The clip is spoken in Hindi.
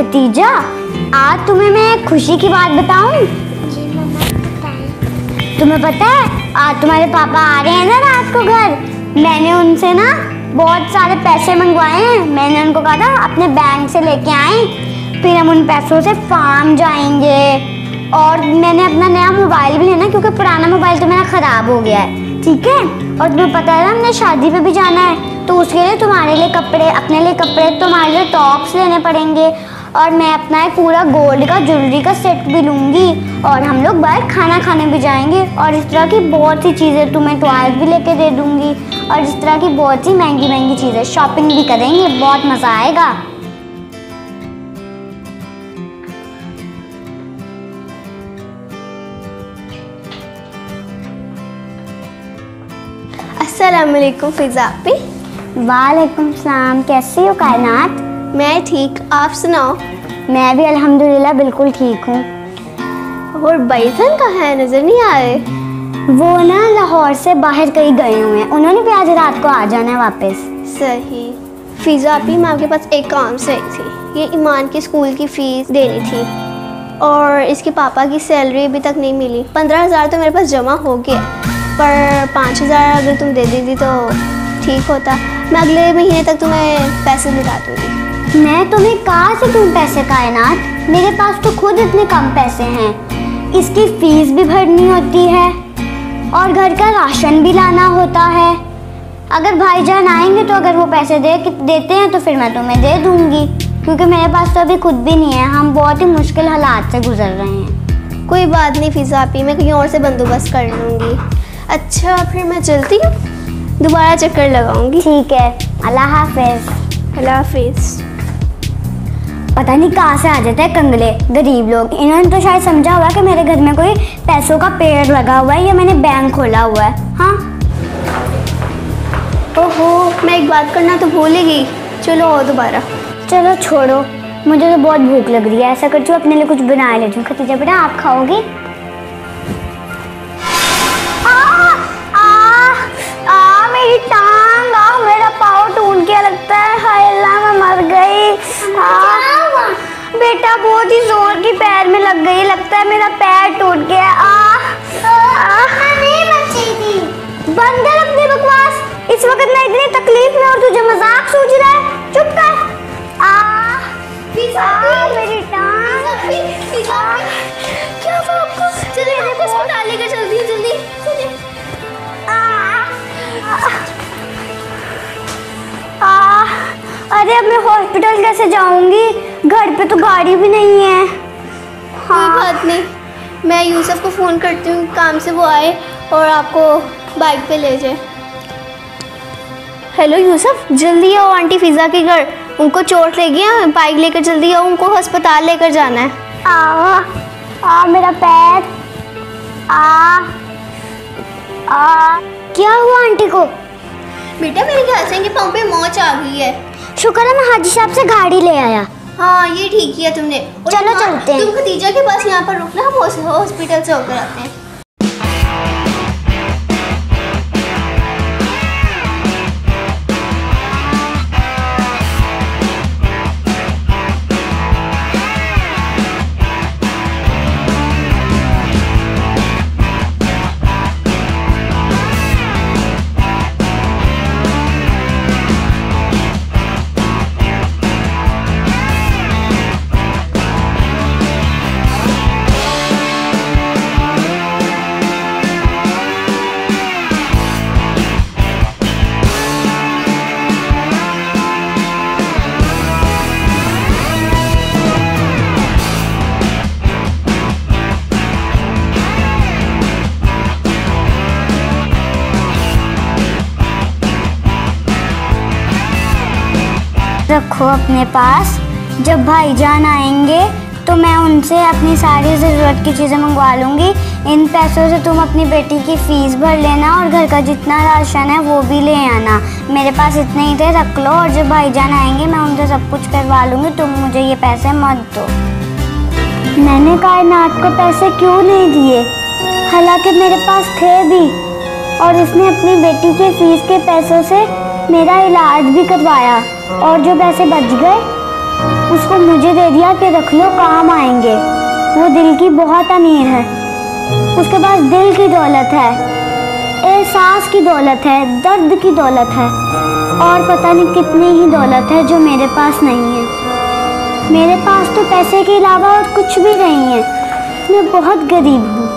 खतीजा, आज तुम्हें मैं एक खुशी की बात बताऊं? जी मम्मा बताएं। तुम्हें पता है आज तुम्हारे पापा आ रहे हैं ना रात को घर। मैंने उनसे ना बहुत सारे पैसे मंगवाए हैं। मैंने उनको कहा था अपने बैंक से लेके आए, फिर हम उन पैसों से फार्म जाएंगे। और मैंने अपना नया मोबाइल भी लेना क्योंकि पुराना मोबाइल तो मेरा ख़राब हो गया है, ठीक है। और तुम्हें पता है ना हमने शादी पे भी जाना है, तो उसके लिए तुम्हारे लिए कपड़े, अपने लिए कपड़े, तुम्हारे लिए टॉप्स लेने पड़ेंगे। और मैं अपना एक पूरा गोल्ड का ज्वेलरी का सेट भी लूँगी। और हम लोग बाहर खाना खाने भी जाएंगे। और इस तरह की बहुत सी चीज़ें, तुम्हें टॉयज भी लेके दे दूँगी। और इस तरह की बहुत सी महंगी महंगी चीज़ें, शॉपिंग भी करेंगे, बहुत मज़ा आएगा। अस्सलाम वालेकुम फिज़ा आपी। वालेकुम सलाम, कैसी हो कायनात? मैं ठीक, आप सुनाओ। मैं भी अल्हम्दुलिल्लाह बिल्कुल ठीक हूँ। और भाईजान कहाँ है, नज़र नहीं आ रहे? वो ना लाहौर से बाहर कहीं गए हुए हैं, उन्होंने भी आज रात को आ जाना है वापस। सही। फिज़ा आपी, मैं आपके पास एक काम से आई थी। ये ईमान की स्कूल की फ़ीस देनी थी और इसके पापा की सैलरी अभी तक नहीं मिली। 15,000 तो मेरे पास जमा हो गया, पर 5,000 अगर तुम दे देती तो ठीक होता। मैं अगले महीने तक तुम्हें पैसे दिला दूँगी। मैं तुम्हें कहाँ से दूँ पैसे कायनात? मेरे पास तो खुद इतने कम पैसे हैं। इसकी फ़ीस भी भरनी होती है और घर का राशन भी लाना होता है। अगर भाईजान आएंगे तो अगर वो पैसे देते हैं तो फिर मैं तुम्हें दे दूँगी, क्योंकि मेरे पास तो अभी खुद भी नहीं है। हम बहुत ही मुश्किल हालात से गुजर रहे हैं। कोई बात नहीं फिज़ा आपी, मैं कहीं और से बंदोबस्त कर लूँगी। अच्छा फिर मैं चलती हूँ, दोबारा चक्कर लगाऊंगी। ठीक है, अल्लाह हाफिज़। अल्लाह हाफिज़। पता नहीं कहाँ से आ जाते हैं कंगले गरीब लोग। इन्होंने तो शायद समझा हुआ कि मेरे घर में कोई पैसों का पेड़ लगा हुआ है या मैंने बैंक खोला हुआ है। हाँ, ओहो, मैं एक बात करना तो भूल ही गई। चलो और दोबारा। चलो छोड़ो, मुझे तो बहुत भूख लग रही है। ऐसा करती हूँ अपने लिए कुछ बना लेती हूँ। खतीजा बेटा आप खाओगी? मेरी टांग, मेरा पाँव टूट गया लगता है। हाय अल्लाह, मैं मर गई। बेटा बहुत ही जोर की पैर में लग गई, लगता है मेरा पैर टूट गया। नहीं बची थी। बंद कर अपनी बकवास। इस वक्त मैं इतनी तकलीफ में और तुझे मजाक सूझ रहा है? चुप कर। मेरी टांग। क्या हुआ आपको? चलिए अस्पताल लेकर चलती हूँ, जल्दी चलिए। अरे अब मैं हॉस्पिटल कैसे जाऊंगी? घर पे तो गाड़ी भी नहीं है। कोई बात नहीं, मैं यूसुफ को फ़ोन करती हूँ, काम से वो आए और आपको बाइक पे ले जाए। हेलो यूसुफ, जल्दी आओ आंटी फिज़ा के घर, उनको चोट लगी है। बाइक लेकर जल्दी आओ, उनको अस्पताल लेकर जाना है। मेरा पैर। क्या हुआ आंटी को? बेटा मेरे ख्याल से इनके पाँव पे मोच आ गई है। शुक्र है मैं हाजी साहब से गाड़ी ले आया। हाँ ये ठीक किया तुमने। चलो चलते हैं। तुम खतीजा के पास यहाँ पर रुकना, हम हॉस्पिटल से होकर आते हैं। रखो अपने पास, जब भाईजान आएंगे तो मैं उनसे अपनी सारी ज़रूरत की चीज़ें मंगवा लूँगी। इन पैसों से तुम अपनी बेटी की फ़ीस भर लेना और घर का जितना राशन है वो भी ले आना। मेरे पास इतने ही थे, रख लो। और जब भाईजान आएंगे मैं उनसे सब कुछ करवा लूँगी, तुम मुझे ये पैसे मत दो। मैंने कायनात को पैसे क्यों नहीं दिए, हालांकि मेरे पास थे भी। और इसने अपनी बेटी के फ़ीस के पैसों से मेरा इलाज भी करवाया और जो पैसे बच गए उसको मुझे दे दिया कि रख लो, काम आएंगे। वो दिल की बहुत अमीर है, उसके पास दिल की दौलत है, एहसास की दौलत है, दर्द की दौलत है, और पता नहीं कितनी ही दौलत है जो मेरे पास नहीं है। मेरे पास तो पैसे के अलावा और कुछ भी नहीं है। मैं बहुत गरीब हूँ।